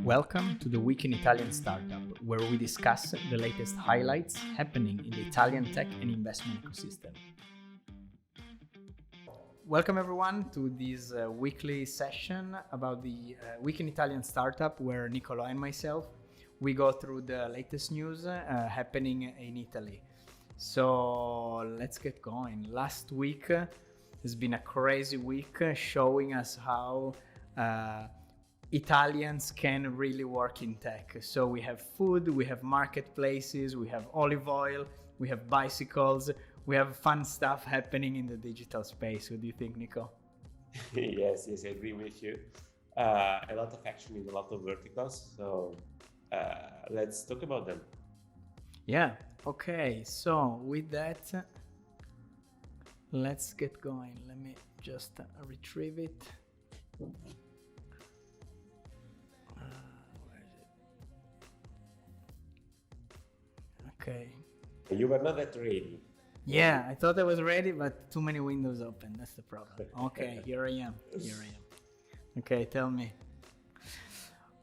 Welcome to the Week in Italian Startup, where we discuss the latest highlights happening in the Italian tech and investment ecosystem. Welcome everyone to this weekly session about the Week in Italian Startup, where Niko and myself, we go through the latest news happening in Italy. So let's get going. Last week has been a crazy week, showing us how Italians can really work in tech. So we have food, we have marketplaces, we have olive oil, we have bicycles, we have fun stuff happening in the digital space. What do you think, Niko? Yes, I agree with you. A lot of action in a lot of verticals. So let's talk about them. Yeah, okay. So with that, let's get going. Let me just retrieve it. Where is it? Okay. You were not that ready. Yeah, I thought I was ready, but too many windows open. That's the problem. Okay, here I am. Okay, tell me.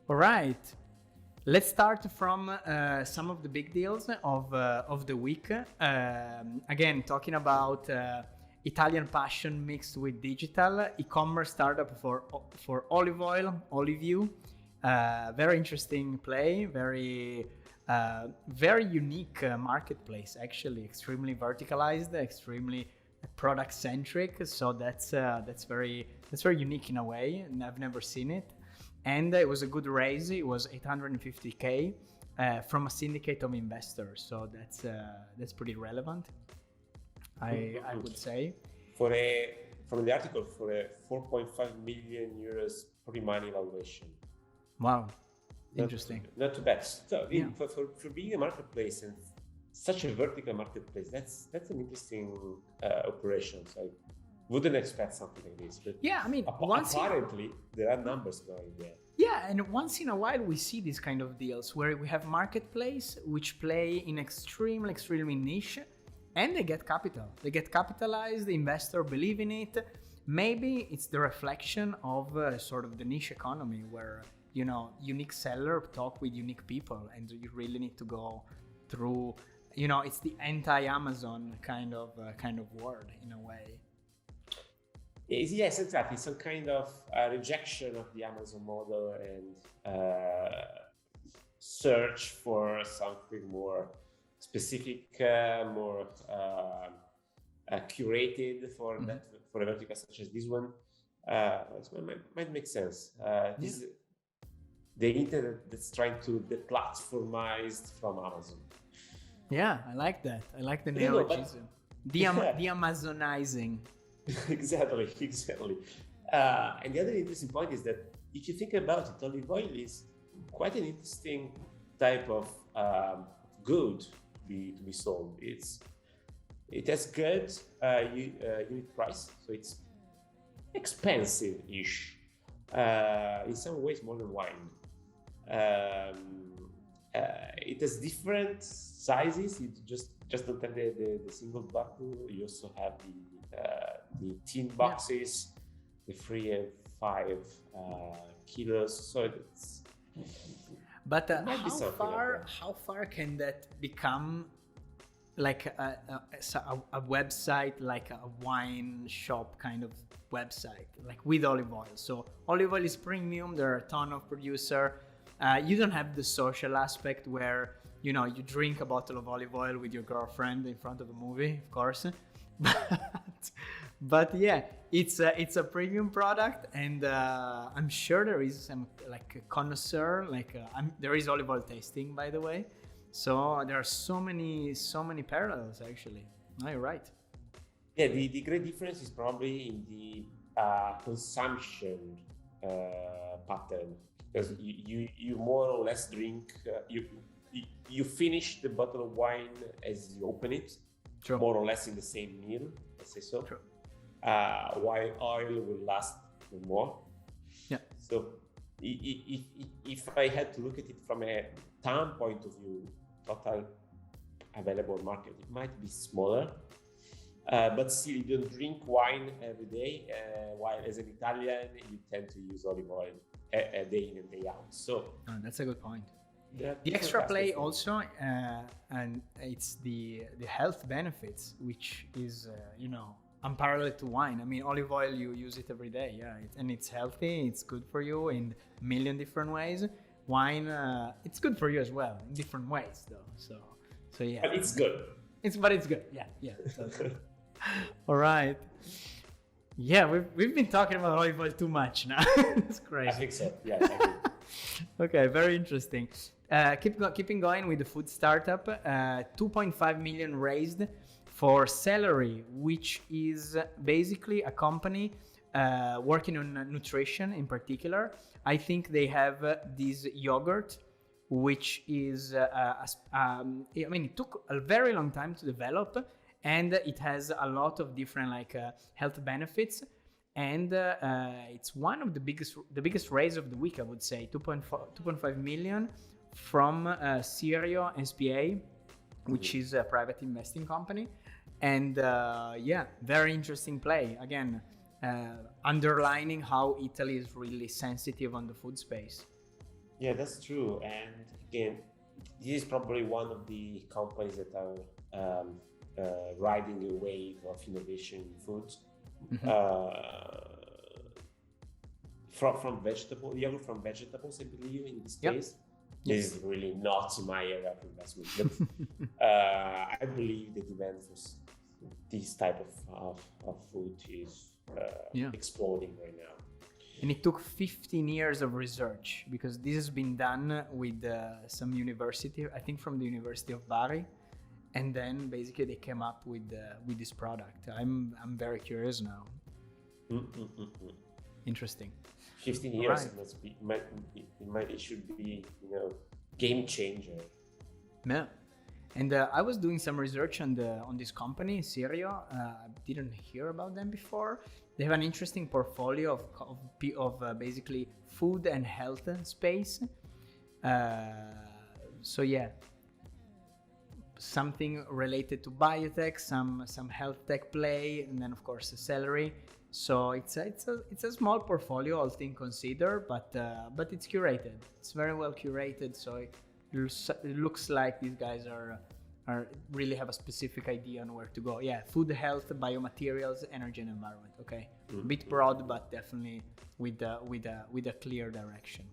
All right. Let's start from some of the big deals of the week. Again, talking about Italian passion mixed with digital, e-commerce startup for olive oil, OlivYou. Very interesting play, very unique marketplace, actually, extremely verticalized, extremely product centric. So that's very unique in a way, and I've never seen it. And it was a good raise. It was 850K from a syndicate of investors. So that's pretty relevant, I would say. From the article, for a 4.5 million euros pre-money valuation. Wow, interesting. Not too bad. So yeah. For being a marketplace and such a vertical marketplace, that's an interesting operation. So I wouldn't expect something like this, but yeah, I mean, apparently there are numbers going there. Yeah, and once in a while we see these kind of deals where we have marketplace which play in extremely niche, and they get capital. They get capitalized. The investor believe in it. Maybe it's the reflection of sort of the niche economy where, you know, unique seller talk with unique people, and you really need to go through. You know, it's the anti-Amazon kind of word in a way. Yes, exactly. Some kind of rejection of the Amazon model and search for something more specific, more curated for a vertical such as this one. Might make sense. This is the internet that's trying to deplatformize from Amazon. Yeah, I like that. I like the neologism. De-Amazonizing. Exactly. And the other interesting point is that if you think about it, olive oil is quite an interesting type of good to be sold. It has good unit price, so it's expensive-ish. In some ways more than wine. It has different sizes. You just don't have the single bottle. You also have the tin boxes, the 3 and 5 kilos. So it's. But how far can that become like a website, like a wine shop kind of website, like with olive oil? So olive oil is premium. There are a ton of producers. You don't have the social aspect where, you know, you drink a bottle of olive oil with your girlfriend in front of a movie, of course. But yeah, it's a premium product, and I'm sure there is some like a connoisseur, there is olive oil tasting, by the way. So there are so many parallels actually. No, you're right. Yeah, the great difference is probably in the consumption pattern, because you more or less drink you finish the bottle of wine as you open it. True. More or less in the same meal, let's say so. True. While oil will last more. Yeah. So if I had to look at it from a TAM point of view, total available market, it might be smaller. But still, you don't drink wine every day, while as an Italian, you tend to use olive oil day in and day out. So that's a good point. the Extra play also, and it's the health benefits, which is unparalleled to wine. I mean, olive oil, you use it every day, and it's healthy, it's good for you in a million different ways. Wine, it's good for you as well in different ways, though. So yeah. But it's good. It's good. Yeah. All right. Yeah, we've been talking about olive oil too much now. It's crazy. I think so. Yeah. Exactly. Okay, very interesting. Keeping going with the food startup, 2.5 million raised for Celery, which is basically a company working on nutrition in particular. I think they have this yogurt, which is, it took a very long time to develop, and it has a lot of different health benefits. And it's one of the biggest raise of the week, I would say, 2.5 million from Syrio SPA, which is a private investing company. And very interesting play. Again, underlining how Italy is really sensitive on the food space. Yeah, that's true. And again, this is probably one of the companies that are riding a wave of innovation in food. From vegetable yogurt from vegetables, I believe, in this case. This is really not my area of investment, but I believe the demand for this type of food is exploding right now. And it took 15 years of research, because this has been done with some university, I think from the University of Bari, and then basically they came up with this product. I'm very curious now. Interesting. 15 years, right. It should be, game changer. Yeah. And I was doing some research on this company, Syrio. I didn't hear about them before. They have an interesting portfolio of basically food and health space. Something related to biotech, some health tech play, and then of course the Celery. So it's a small portfolio, all things considered, but it's curated. It's very well curated. So it looks like these guys are really have a specific idea on where to go. Yeah, food, health, biomaterials, energy, and environment. Okay, a bit broad, but definitely with a clear direction.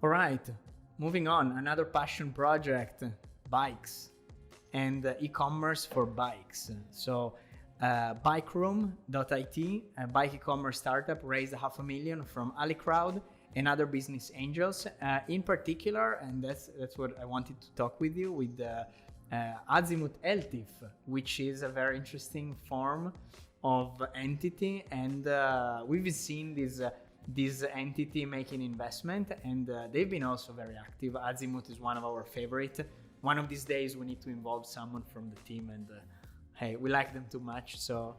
All right, moving on. Another passion project, bikes and e-commerce for bikes. So BikeRoom.it, a bike e-commerce startup, raised $500,000 from AliCrowd and other business angels. In particular, and that's what I wanted to talk with you, with Azimuth Eltif, which is a very interesting form of entity, and we've seen this entity making investment, and they've been also very active. Azimuth is one of our favorite. One of these days we need to involve someone from the team, and hey, we like them too much, so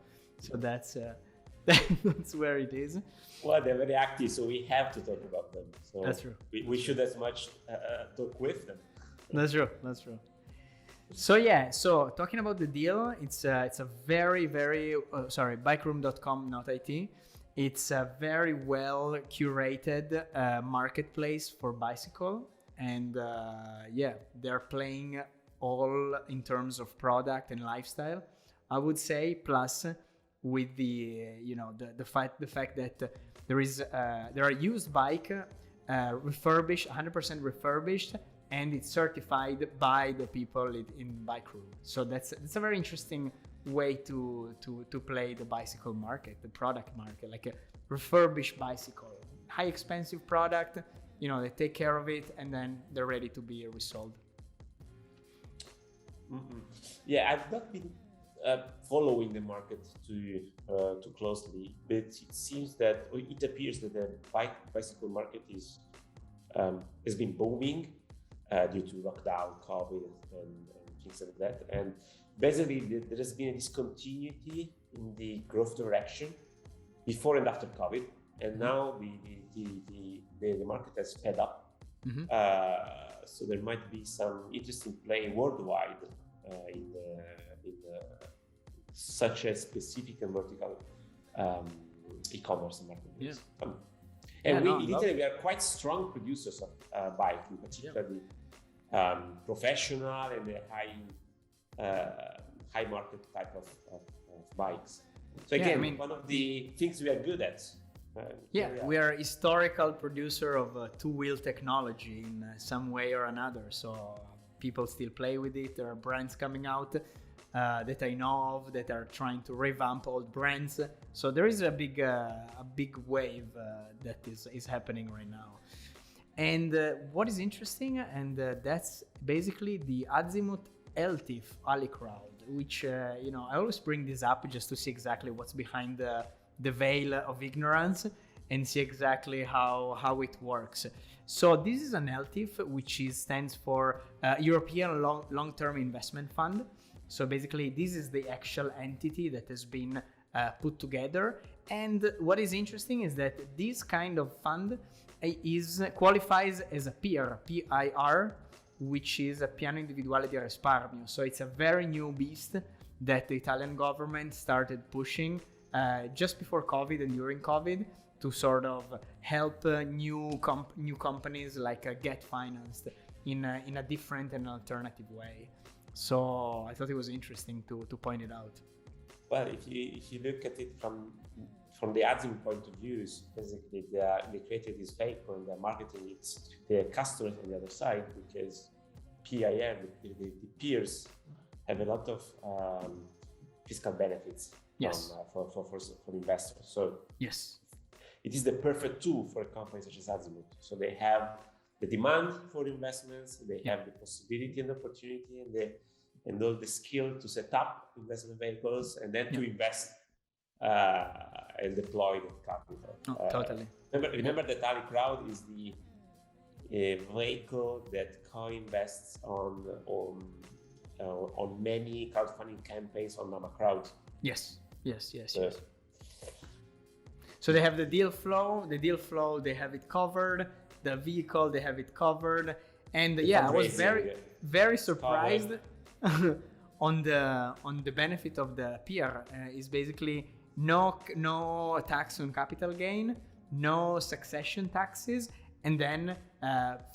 that's that's where it is. Well, they're very active, so we have to talk about them. So that's true. We should as much talk with them. That's true. So talking about the deal, it's a very BikeRoom.com.it. It's a very well curated marketplace for bicycle, and they're playing all in terms of product and lifestyle, I would say, plus with the fact that there are used bike refurbished, 100% refurbished, and it's certified by the people in BikeRoom. So that's a very interesting way to play the bicycle market, the product market, like a refurbished bicycle, high expensive product, they take care of it and then they're ready to be resold. Yeah, I've not been following the market too closely, but it appears that the bicycle market has been booming due to lockdown, COVID, and things like that. And basically, there has been a discontinuity in the growth direction before and after COVID, and now the market has sped up. So there might be some interesting play worldwide in such a specific and vertical e-commerce marketplace. And we in Italy, we are quite strong producers of bike, in particular the professional and the high market type of bikes. So again, one of the things we are good at. We are a historical producer of two-wheel technology in some way or another. So people still play with it. There are brands coming out that I know of that are trying to revamp old brands. So there is a big wave that is happening right now. And what is interesting, and that's basically the Azimuth Eltif AliCrowd, which I always bring this up just to see exactly what's behind the veil of ignorance and see exactly how it works. So this is an LTIF, which stands for European Long-Term Investment Fund. So basically, this is the actual entity that has been put together. And what is interesting is that this kind of fund qualifies as a PIR, PIR, which is a Piano Individuale di Risparmio. So it's a very new beast that the Italian government started pushing just before COVID and during COVID to sort of help new companies get financed in a different and alternative way. So I thought it was interesting to point it out. Well, if you look at it from the Azimuth point of view, basically they created this vehicle and they're marketing it to their customers on the other side, because PIR, the peers, have a lot of fiscal benefits for investors. So yes, it is the perfect tool for a company such as Azimuth. So they have the demand for investments, they have the possibility and opportunity and all the skill to set up investment vehicles and then to invest and deploy the capital. Totally. Remember that AliCrowd is the vehicle that co-invests on many crowdfunding campaigns on AliCrowd. Yes. So they have the deal flow, they have it covered, the vehicle, they have it covered. And I was very surprised on the benefit of the PIR. Is basically no tax on capital gain, no succession taxes, and then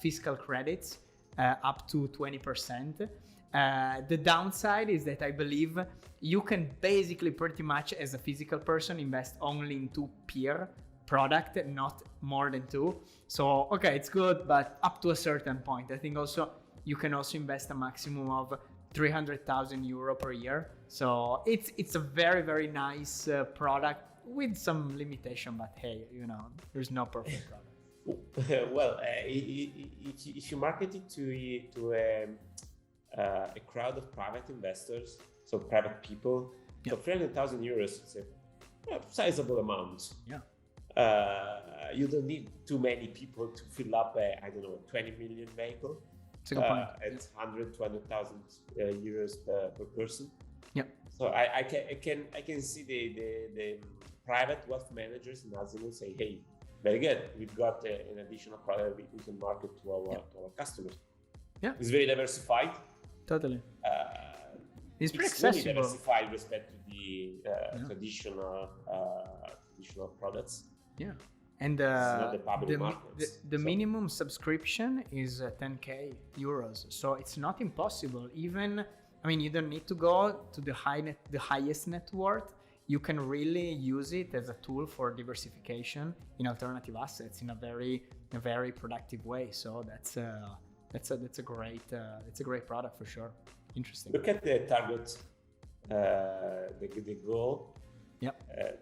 fiscal credits up to 20%. The downside is that I believe you can basically pretty much as a physical person invest only in 2 PIR product, not more than 2. So it's good, but up to a certain point. I think also you can also invest a maximum of 300,000 euro per year. So it's a very, very nice product with some limitation, but hey, there's no perfect product. Well, if you market it to a crowd of private investors, so private people, so 300,000 euros is a sizable amount. You don't need too many people to fill up a 20 million vehicle. It's a good point. It's 200,000 euros per person. So I can see the private wealth managers in Azimuth say, hey, very good, we've got an additional product we can market to our customers. It's very diversified. Totally. It's pretty really accessible. Diversified with respect to the traditional products. And the minimum subscription is 10k euros, so it's not impossible. Even you don't need to go to the highest net worth. You can really use it as a tool for diversification in alternative assets in a very productive way. So that's a great product for sure. Interesting. Look at the target, the goal.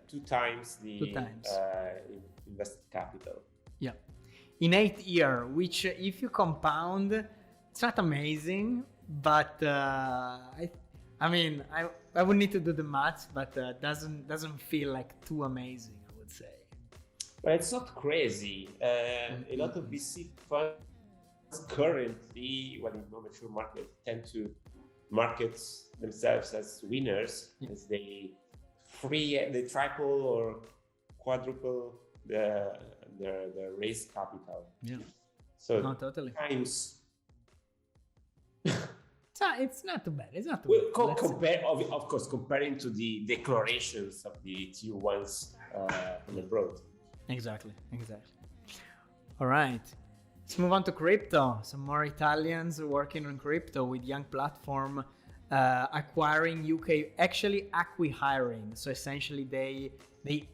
2 times the invested capital. In 8 years, which if you compound, it's not amazing, but I would need to do the maths, but doesn't feel like too amazing, I would say. But it's not crazy. A lot of VC funds currently, when in no mature market, tend to market themselves as winners, as they triple or quadruple their raised capital. So totally. Times. It's not too bad. It's not too bad. Of course, comparing to the declarations of the tier ones from abroad. Exactly. All right. Let's move on to crypto. Some more Italians working on crypto with young platform acquiring UK, actually acqui-hiring. So essentially they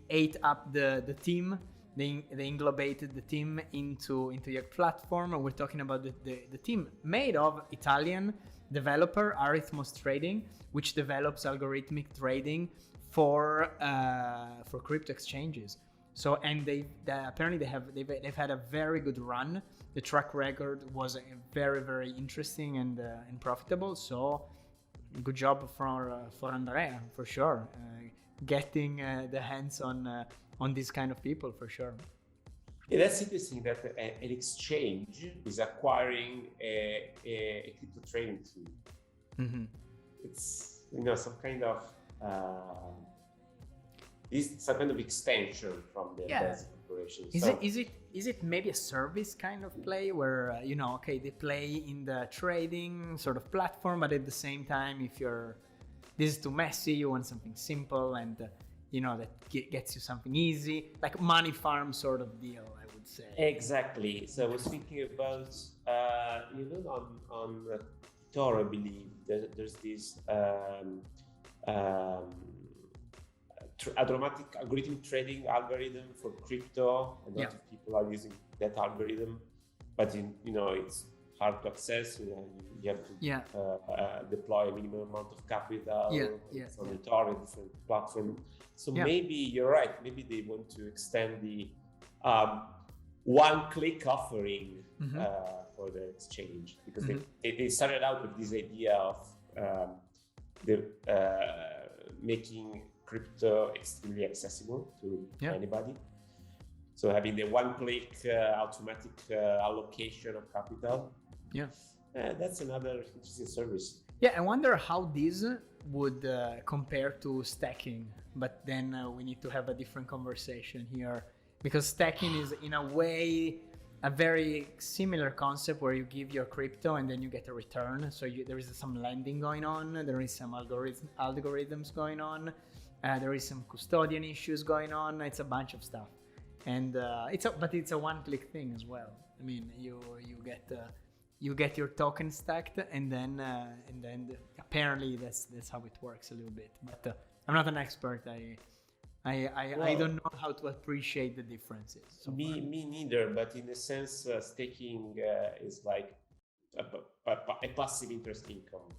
ate up the team. They englobated the team into your platform. We're talking about the team made of Italian developer Arithmos Trading, which develops algorithmic trading for crypto exchanges. So and apparently they've had a very good run. The track record was very, very interesting and profitable. So good job for Andrea, for sure, getting the hands on these kind of people, for sure. Yeah, that's interesting that an exchange is acquiring a crypto trading tool. Mm-hmm. It's some kind of some kind of extension from the basic operations. Is it maybe a service kind of play where they play in the trading sort of platform, but at the same time, if this is too messy, you want something simple and that gets you something easy, like money farm sort of deal, I would say. Exactly. So I was thinking about on Toro, I believe there's this dramatic algorithm trading algorithm for crypto. A lot of people are using that algorithm, but it's hard to access. You have to deploy a minimum amount of capital. It's on the Toro, different platform. So maybe you're right. Maybe they want to extend the one-click offering for the exchange, because they started out with this idea of making crypto extremely accessible to anybody. So having the one-click automatic allocation of capital. That's another interesting service. I wonder how this would compare to stacking, but then we need to have a different conversation here, because stacking is in a way a very similar concept where you give your crypto and then you get a return. So there is some lending going on, there is some algorithms going on, there is some custodian issues going on. It's a bunch of stuff, and it's a one-click thing as well. I mean, you get your token stacked, and then apparently that's how it works a little bit. But I'm not an expert. I don't know how to appreciate the differences. So me neither. But in a sense, staking is like a passive interest income.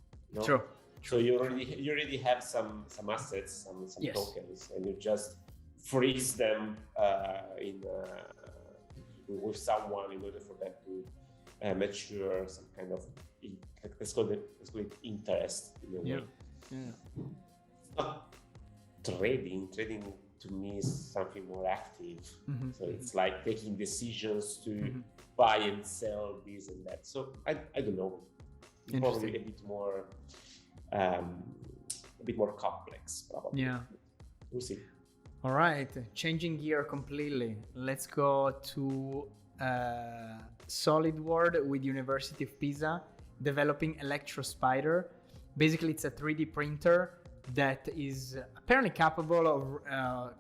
True. So you already have some assets, some tokens, and you just freeze them with someone in order for them to mature some kind of let's call it interest in a way. It's not trading. Trading to me is something more active. So it's like taking decisions to buy and sell this and that. So I don't know. Probably a bit more complex, probably. Yeah. We'll see. All right, changing gear completely. Let's go to Solid World with University of Pisa, developing ElectroSpider. Basically, it's a 3D printer that is apparently capable of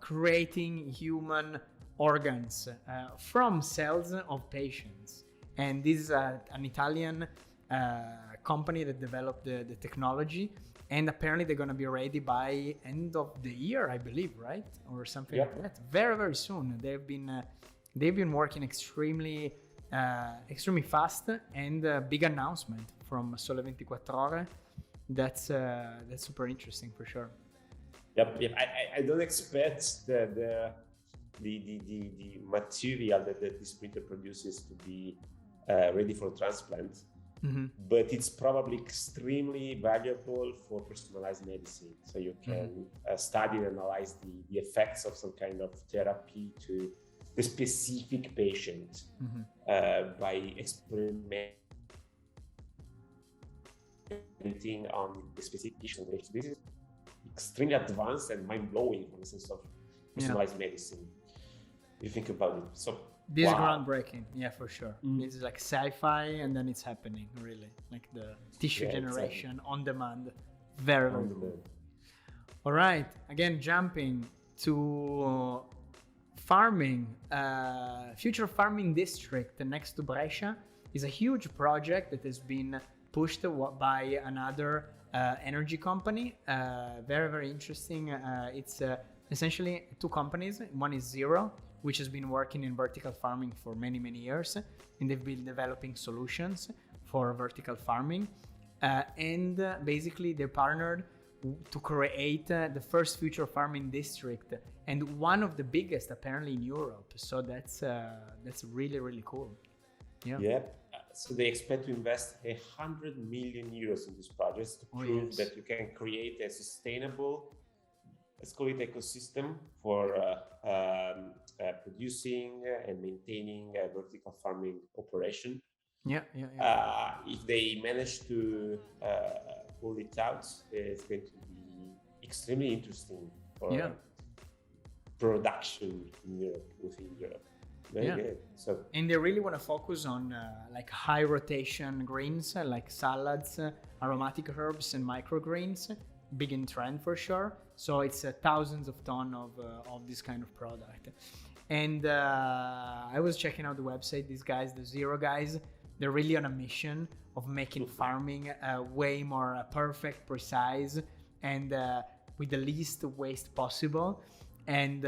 creating human organs from cells of patients. And this is an Italian company that developed the technology, and apparently they're going to be ready by end of the year, I believe, right? Or something like that. Very, very soon. They've been working extremely fast, and a big announcement from Sole 24 Ore. That's super interesting for sure. Yep. I don't expect the material that this printer produces to be ready for transplant. But it's probably extremely valuable for personalized medicine. So you can study and analyze the effects of some kind of therapy to the specific patient by experimenting on the specific patient. This is extremely advanced and mind-blowing from the sense of personalized medicine. You think about it. So this is groundbreaking, for sure. This is like sci-fi, and then it's happening, really. Like the tissue generation on demand. Very, very cool. All right, again, jumping to farming, future farming district next to Brescia is a huge project that has been pushed by another energy company. Very, very interesting. It's essentially two companies. One is Syrio, which has been working in vertical farming for many, many years, and they've been developing solutions for vertical farming. And basically they partnered to create the first future farming district, and one of the biggest apparently in Europe. So that's really, really cool. Yeah. Yep. So they expect to invest 100 million euros in these projects to prove that you can create a sustainable, let's call it, ecosystem for producing and maintaining a vertical farming operation. If they manage to pull it out, it's going to be extremely interesting for production in Europe, within Europe. Very good. So, and they really want to focus on like high rotation greens, like salads, aromatic herbs, and microgreens. Big in trend for sure. So it's thousands of tons of this kind of product. And I was checking out the website. These guys, the Syrio guys, they're really on a mission of making farming way more perfect, precise, and with the least waste possible. And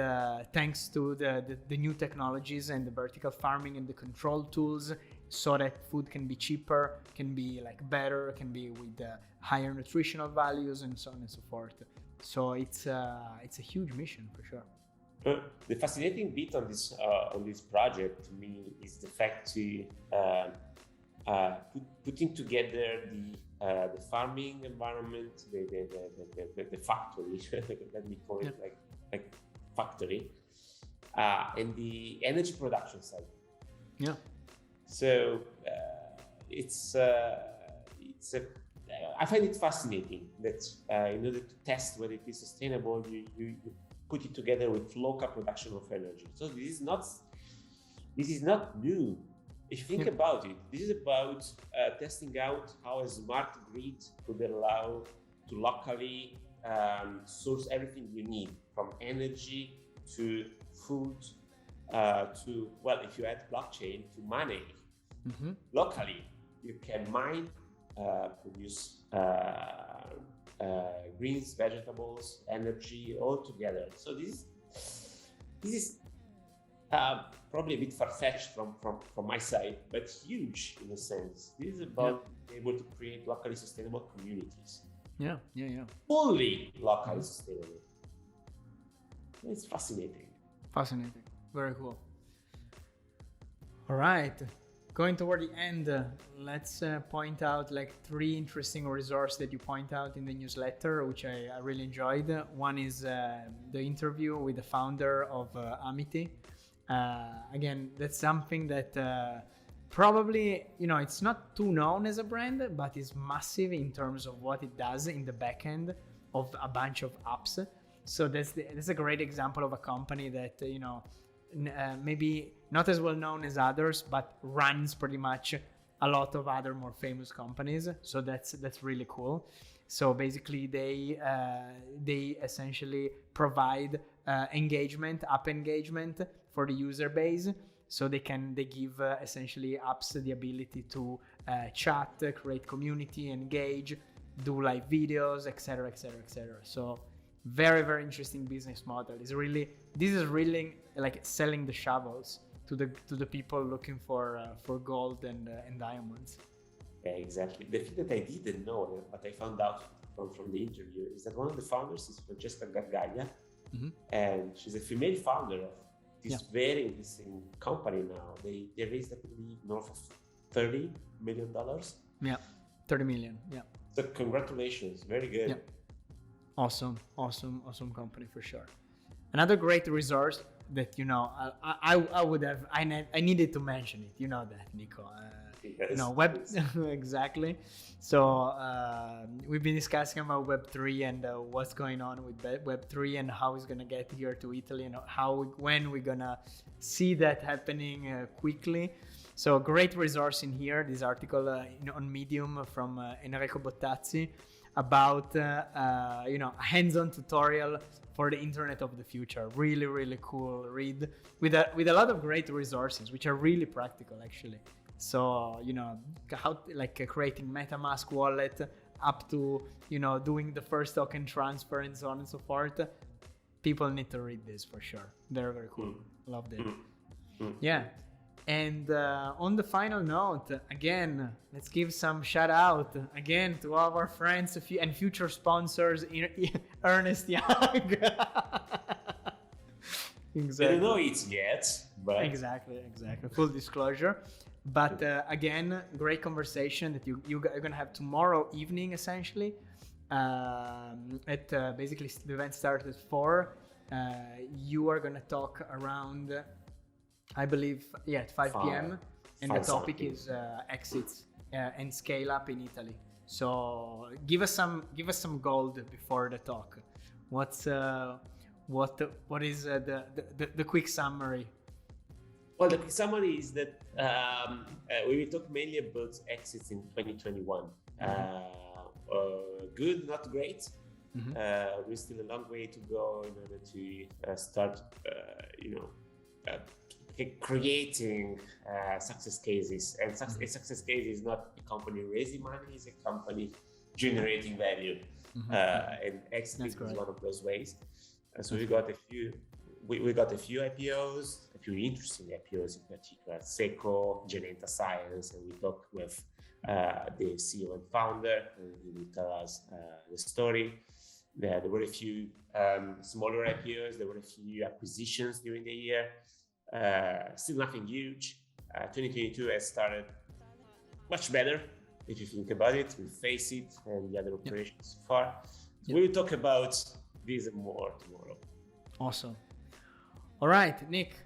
thanks to the new technologies and the vertical farming and the control tools, so that food can be cheaper, can be like better, can be with higher nutritional values, and so on and so forth. So it's a huge mission for sure. The fascinating bit on this project to me is the fact to putting together the farming environment, the factory, let me call it like factory, and the energy production side. Yeah. So I find it fascinating that in order to test whether it is sustainable, you put it together with local production of energy. So this is not new. If you think about it, this is about testing out how a smart grid could allow to locally source everything you need, from energy to food to, well, if you add blockchain, to money. Locally, you can mine, produce greens, vegetables, energy, all together. So this is probably a bit far-fetched from my side, but huge in a sense. This is about being able to create locally sustainable communities. Fully locally sustainable. It's fascinating. Fascinating. Very cool. All right. Going toward the end, let's point out like 3 interesting resources that you point out in the newsletter, which I really enjoyed. One is the interview with the founder of Amity. Again, that's something that probably, it's not too known as a brand, but is massive in terms of what it does in the back end of a bunch of apps. So that's a great example of a company that, maybe not as well known as others, but runs pretty much a lot of other more famous companies. So that's really cool. So basically they essentially provide app engagement for the user base. So they give essentially apps the ability to chat, create community, engage, do live videos, etc., etc., etc. So very, very interesting business model. This is really like selling the shovels to the people looking for gold and diamonds. Yeah, exactly. The thing that I didn't know, but I found out from the interview, is that one of the founders is Francesca Gargaglia, and she's a female founder of this very interesting company now. They raised, I believe, north of $30 million. Yeah, 30 million. Yeah. So congratulations, very good. Yeah. Awesome company for sure. Another great resource that I needed to mention it. You know that, Niko. Exactly. So we've been discussing about Web3 and what's going on with Web3 and how it's gonna get here to Italy and when we're gonna see that happening quickly. So great resource in here. This article on Medium from Enrico Bottazzi about a hands-on tutorial for the internet of the future. Really, really cool read with a lot of great resources, which are really practical actually. So how creating MetaMask wallet up to doing the first token transfer and so on and so forth. People need to read this for sure. Very, very cool. Loved it. Yeah. And on the final note, again, let's give some shout out again to all of our friends and future sponsors, Ernest Young. Exactly. I don't know it yet, but exactly. Full disclosure. But again, great conversation that you're gonna have tomorrow evening, essentially. Basically the event starts at 4. You are gonna talk around, I believe, at 5 p.m. And the topic is exits and scale up in Italy. So give us some gold before the talk. What is the quick summary? Well, the quick summary is that we will talk mainly about exits in 2021. Good, not great. There's still a long way to go in order to start, creating success cases. And a success case is not a company raising money; it's a company generating value. And exit is one of those ways. So we got a few. We got a few IPOs, a few interesting IPOs in particular, Seco, Genenta Science, and we talked with the CEO and founder, and he will tell us the story. There were a few smaller IPOs, there were a few acquisitions during the year, still nothing huge. 2022 has started much better, if you think about it, with Face It and the other operations so far. So we will talk about this and more tomorrow. Awesome. All right, Nick,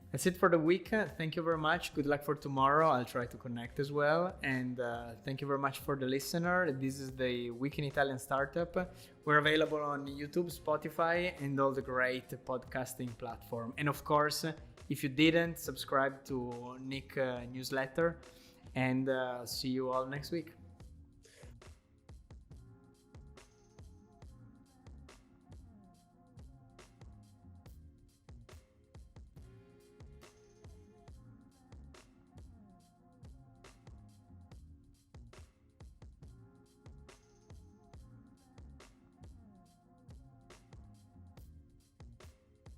that's it for the week. Thank you very much. Good luck for tomorrow. I'll try to connect as well. And thank you very much for the listener. This is the Week in Italian Startup. We're available on YouTube, Spotify, and all the great podcasting platform. And of course, if you didn't, subscribe to Nick newsletter. And see you all next week.